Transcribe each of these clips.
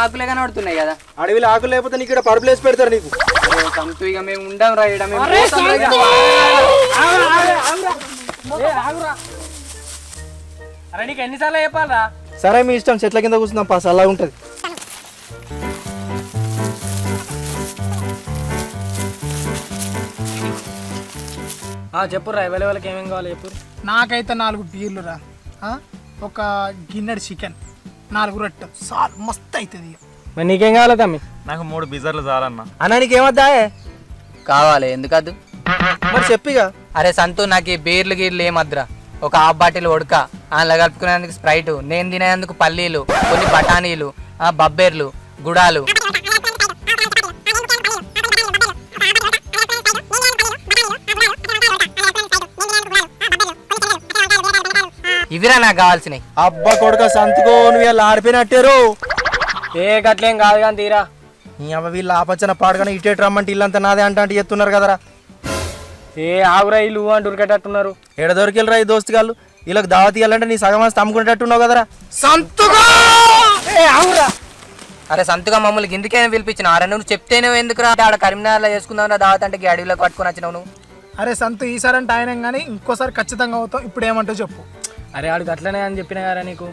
ఆకులే కనబడుతున్నాయి కదా. అడవిలో ఆకులు లేకపోతే నీకు ఇక్కడ పరుపులేసి పెడతారు నీకు. సంతు ఇక మేము ఉండం రా. అరే నీకు ఎన్నిసార్లు చెప్పాలరా? సరే మీ ఇష్టం, చెట్ల కింద కూర్చుందాం పాస్ అలా ఉంటది. చెప్పురా ఎవరెవరికి ఏమేమి కావాలి చెప్పు. నాకైతే 4 బీర్లు రా, ఒక గిన్నెడు చికెన్, 4 రొట్టెలు సార్ మస్తు అవుతుంది. మరి నీకేం కావాలి తమ్మి? నాకు 3 పిజ్జాలు చాలన్నా. అన్న నీకేమద్దా కావాలి? ఎందుకద్దు మరి చెప్పిగా. అరే సంతు నాకు ఈ బీర్లు గీర్లు ఏమద్దురా. ఒక హాఫ్ బాటిల్ ఉడక, అందులో కలుపుకునేందుకు స్ప్రైట్, నేను తినేందుకు పల్లీలు, కొన్ని బఠానీలు, బబ్బేర్లు, గుడాలు. ఇవిరా నాకు కావాల్సినవి. అబ్బా కొడుక సంతుకో, నువ్వు ఇలా ఆడిపోయినట్టారు. ఏ గట్లేం కాదు కానీ తీరా. నీ అవ్వ వీళ్ళు ఆపచ్చన పాడుగానే ఇటేట్ రమ్మంటే ఇల్లంతా నాదే అంటే చెప్తున్నారు కదరా. ఏ ఆగురా ఇల్లు అంటూ ఉరికేటట్టున్నారు. ఎడ దొరికిలరా ఈ దోస్తుగాళ్ళు. వీళ్ళకి దావత్ ఇవ్వాలంటే నీ సగం ఆస్తి అమ్ముకునేటట్టున్నావు కదరా. సంతుగా ఆగురా. అరే సంతుగా మమ్మల్ని గిందుకేమో పిలిపించిన. అరే నువ్వు చెప్తేనే ఎందుకురా ఆడ కరీంనగర్లో చేసుకుందాం దావత్ అంటే అడవిలోకి పట్టుకొని వచ్చినావు నువ్వు. అరే సంతు ఈసారి అంటే ఆయన కానీ ఇంకోసారి ఖచ్చితంగా అవుతాం. ఇప్పుడు ఏమంటావు చెప్పు. అరే ఆడికి అట్లనే అని చెప్పినా కదా నీకు.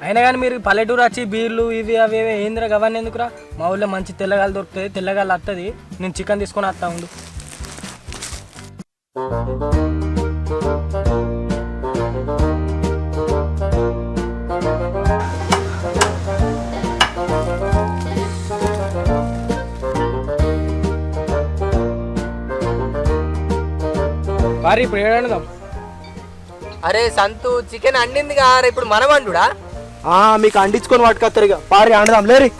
అయినా కానీ మీరు పల్లెటూరు వచ్చి బీర్లు ఇవి అవి ఏందిరా గవన్నీ ఎందుకురా? మా ఊళ్ళో మంచి తెల్లగాలు దొరుకుతుంది, తెల్లగాలు వస్తుంది. నేను చికెన్ తీసుకొని వస్తా ఉండు. వారి ఇప్పుడు ఏడాడుదాం. అరే సంతు చికెన్ అండింది కా, ఇప్పుడు మనం అండుడా? మీకు అండించుకొని పట్టుకొస్తారు ఇక. పారి ఆడదాం లేరి.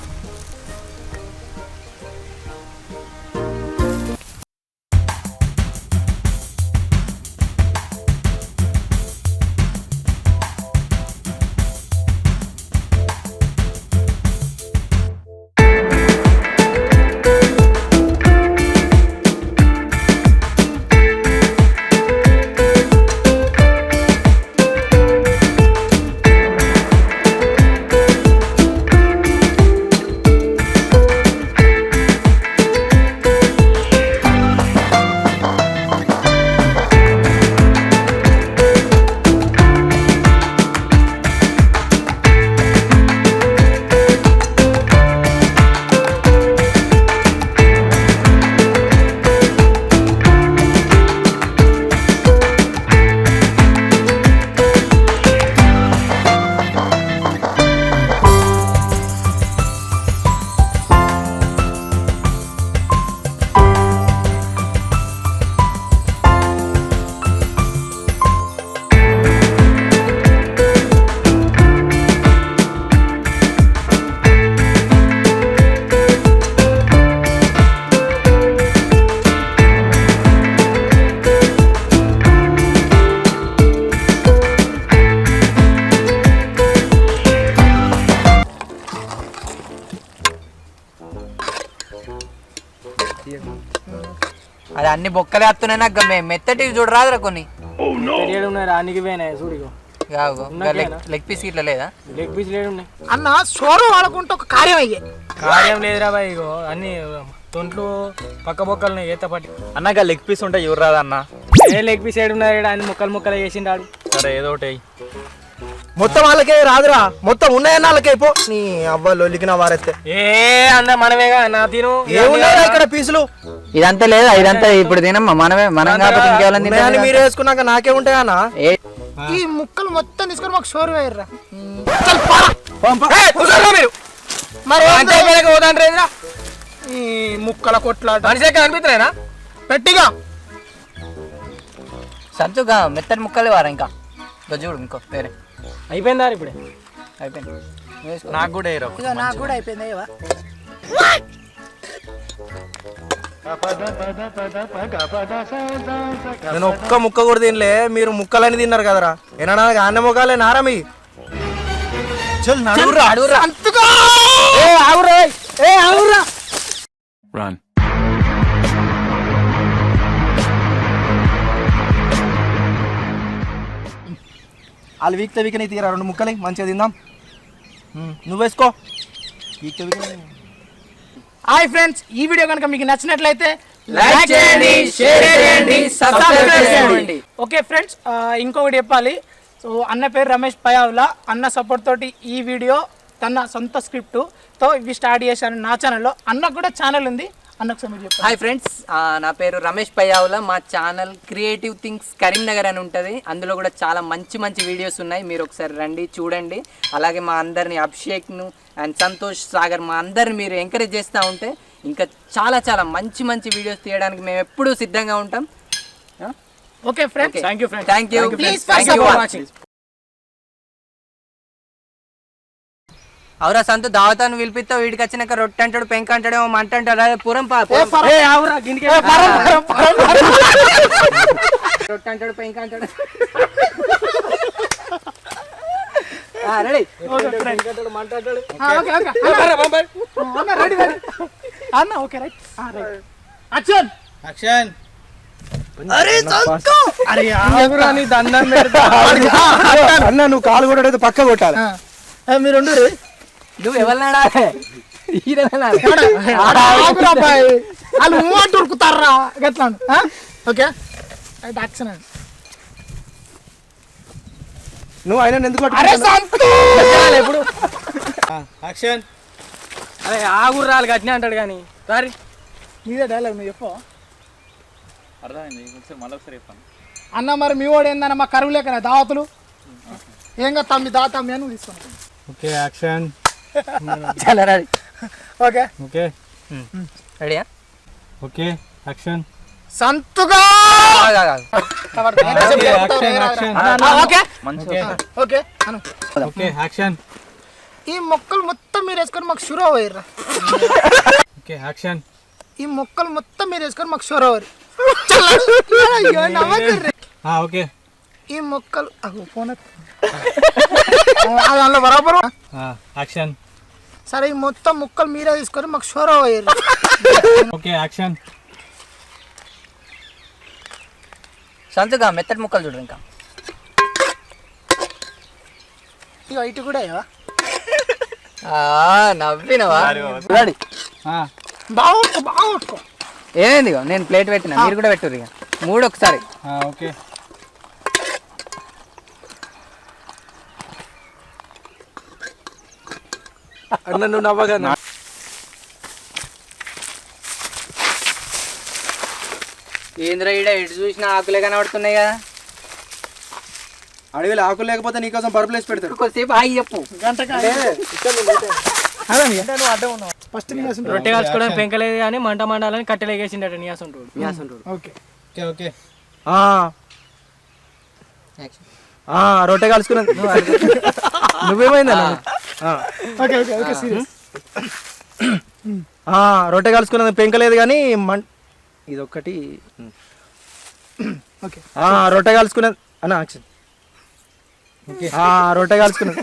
అది అన్ని బొక్కలే వస్తున్నాయి నాకు మెత్తటివి చూడరాదురా కొన్ని ఏడు ఉన్నాయి రానికి పోయినాయి చూడిగో లెగ్ పీస్ ఇట్లా లేదా లెగ్ పీస్ లేడు ఉన్నాయి అన్న సోరు వాడుకుంటే ఒక కార్యం అయ్యే. కార్యం లేదురా బాయ్ ఇగో అన్ని తొంట్లు పక్క బొక్కలు ఏత పట్టి అన్నగా లెగ్ పీస్ ఉంటాయి ఎవరు రాదా అన్న? ఏ లెగ్ పీస్ ఏడున్నారు అన్ని ముక్కలు ముక్కలు వేసిండాడు. సరే ఏదో ఒకటి మొత్తం వాళ్ళకే రాదురా, మొత్తం ఉన్నాయన్న వాళ్ళకే పో. నీ అవ్వ లొల్లికిన వారెత్తే ఏ అన్న మనమేగా నా తిను ఏమున్నాయా ఇక్కడ పీసులు? ఇదంతా లేదా ఇదంతా ఇప్పుడు తినమ్మా మనమే మనం కాకపోతే ఇంకేవాళ్ళని ఉన్నాయని మీరు వేసుకున్నాక నాకే ఉంటాయన్నా? ఈ ముక్కలు మొత్తం తీసుకొని మాకు షోరు వేయర్రా. మీరు మరి అంతే పోదాంట్రేదిరా ఈ ముక్కల కొట్లాట మనిషి అనిపిస్తున్నాయినా పెట్టిగా సంచుగా మెత్తటి ముక్కలే వారా ఇంకా చూడు ఇంకో వేరే అయిపోయిందా ఇప్పుడే అయిపోయింది. నాకు కూడా వేయరు. ఇక నాకు కూడా అయిపోయింది అయ్యవా. నేను ఒక్క ముక్క కూడా తినలే, మీరు ముక్కలని తిన్నారు కదరా. ఏనా అన్న ముఖాలే నారా మీ అంతగా Run. వాళ్ళు వీక్తే వీకని తీరా 2 ముక్కలు మంచిగా తిందాం. నువ్వు వేసుకో. హాయ్ ఫ్రెండ్స్, ఈ వీడియో కనుక మీకు నచ్చినట్లయితే లైక్ చేయండి, షేర్ చేయండి, సబ్స్క్రైబ్ చేయండి. ఓకే ఫ్రెండ్స్, ఇంకొకటి చెప్పాలి. సో అన్న పేరు రమేష్ పయావులా. అన్న సపోర్ట్ తోటి ఈ వీడియో తన సొంత స్క్రిప్ట్తో ఇవి స్టార్ట్ చేశాను నా ఛానల్లో. అన్నకు కూడా ఛానల్ ఉంది, అన్నకు సమయం చెప్పాలి. హాయ్ ఫ్రెండ్స్, నా పేరు రమేష్ పయ్యావుల. మా ఛానల్ క్రియేటివ్ థింగ్స్ కరీంనగర్ అని ఉంటుంది. అందులో కూడా చాలా మంచి మంచి వీడియోస్ ఉన్నాయి, మీరు ఒకసారి రండి చూడండి. అలాగే మా అందరిని అభిషేక్ను అండ్ సంతోష్ సాగర్ మా అందరిని మీరు ఎంకరేజ్ చేస్తూ ఉంటే ఇంకా చాలా చాలా మంచి మంచి వీడియోస్ తీయడానికి మేము ఎప్పుడూ సిద్ధంగా ఉంటాం. Okay friends, thank you friends. Thank you Please thank you for watching. అవురా సంతు దావతాను పిలిపిస్తావు, వీడికి వచ్చినాక రొట్టె అంటాడు, పెంక అంటాడు, ఏమో మంట అంటాడు. అదే పురం రొట్టె అంటాడు, పెంక అంటాడు. రెడీ అన్న ఓకే రైట్ యాక్షన్ యాక్షన్. దండం పెడతా అన్న నువ్వు కాలు కొట్టలేదు పక్క కొట్టాలి. మీరు ఉండు నువ్వు ఎవరినాడా వాళ్ళు మూట ఉరుకుతారా గట్లా. ఓకే రైట్ యాక్షన్ అండి. నువ్వు ఆయన ఎందుకు అరే సంతు ఎప్పుడు యాక్షన్. అదే ఆగుర్రాలు గట్టిన అంటాడు కానీ సారీ నీదే డైలాగ్ నువ్వు చెప్పు. అర్థమైంది, మళ్ళీ ఒకసారి చెప్పాను. అన్న మరి మీ వాడు ఏందన్న మా కరువు లేకనా దావతులు ఏంగా తమ్మి తమ్మి అని నువ్వు తీసుకున్నాను. Okay action. చాలా రెడీ. ఓకే ఓకే రెడీయా? Okay action. సంతుగా ఓకే ఓకే అను. Okay action. ఈ మొక్కలు మొత్తం మీరు వేసుకొని మాకు షురో అయ్యారు. Okay action. ఈ మొక్కలు మొత్తం మీరు వేసుకొని మాకు షురో అయ్యారు. ఓకే ఈ మొక్కలు ఫోన్ దానిలో బరాబరు. యాక్షన్. సరే ఈ మొత్తం ముక్కలు మీరే తీసుకొని మాకు షురో అయ్యారు. Okay action. సంతుగా మెత్తటి ముక్కలు చూడు ఇంకా. ఇక ఇటు కూడా అయ్యా నవ్వినవా? రెడీ. బాగుంటు బాగుంటుకో. ఏమైంది నేను ప్లేట్ పెట్టినా, మీరు కూడా పెట్టుర్రు ఇక 3 ఒకసారి. ఓకే అన్న నువ్వు నవ్వగా ఏంద్ర ఈడ ఎటు చూసినా ఆకులే కనబడుతున్నాయి కదా. అడవిలో ఆకులు లేకపోతే నీకోసం పరుపులు వేసి పెడతాడు. కొద్దిసేపు ఆగి చెప్పు. ఫస్ట్ రొట్టె కాల్చుకోవడానికి పెంకలేదు కానీ మంట మండాలని కట్టెలేగేసిండట నియాసంటోడు. ఓకే ఓకే ఓకే రొట్టె కలుసుకున్నది నువ్వేమైందన్న? Okay okay okay serious. రొట్టె కలుసుకున్నది పెంకలేదు కానీ ఇదొక్కటి. ఓకే రొట్టె కలుసుకున్నది అన్న యాక్షన్. రొట్టె కలుసుకున్నది